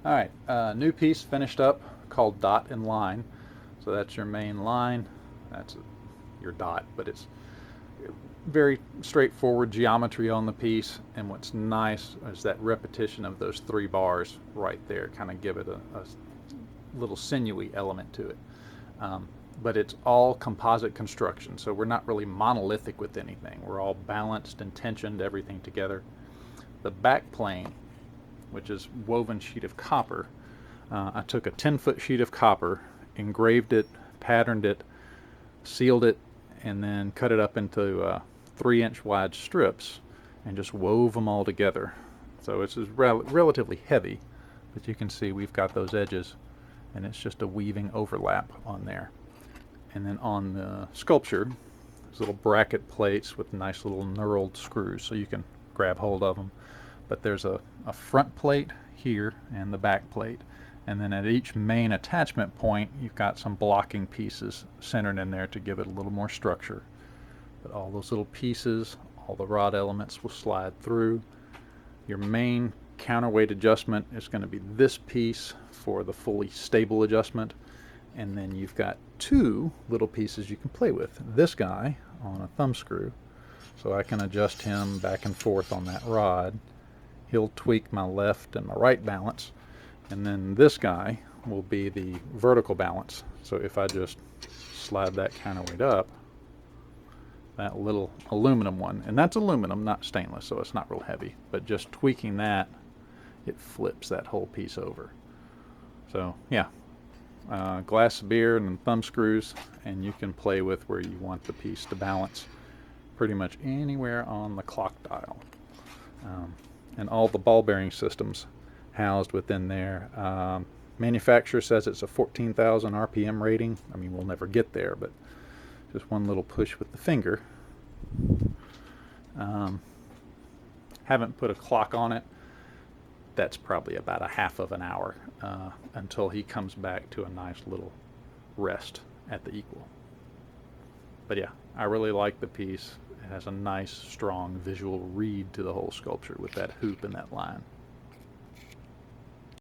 All right, new piece finished up called Dot and Line. So that's your main line. That's your dot, but it's very straightforward geometry on the piece. And what's nice is that repetition of those three bars right there, kind of give it a little sinewy element to it. Um, but it's all composite construction, so we're not really monolithic with anything. We're all balanced and tensioned, everything together. The back plane, which is woven sheet of copper, I took a 10-foot sheet of copper, engraved it, patterned it, sealed it, and then cut it up into 3-inch wide strips and just wove them all together. So it's relatively heavy, but you can see we've got those edges, and it's just a weaving overlap on there. And then on the sculpture, there's little bracket plates with nice little knurled screws so you can grab hold of them. But there's a front plate here and the back plate. And then at each main attachment point, you've got some blocking pieces centered in there to give it a little more structure. But all those little pieces, all the rod elements will slide through. Your main counterweight adjustment is going to be this piece for the fully stable adjustment. And then you've got two little pieces you can play with. This guy on a thumb screw, so I can adjust him back and forth on that rod. He'll tweak my left and my right balance. And then this guy will be the vertical balance. So if I just slide that counterweight up, that little aluminum one, and that's aluminum, not stainless, so it's not real heavy, but just tweaking that, it flips that whole piece over. So yeah, glass beer and thumb screws, and you can play with where you want the piece to balance pretty much anywhere on the clock dial. And all the ball bearing systems housed within there. Manufacturer says it's a 14,000 RPM rating. I mean, we'll never get there, but just one little push with the finger. Haven't put a clock on it. That's probably about a half of an hour until he comes back to a nice little rest at the equal. But yeah, I really like the piece. It has a nice, strong visual read to the whole sculpture with that hoop and that line.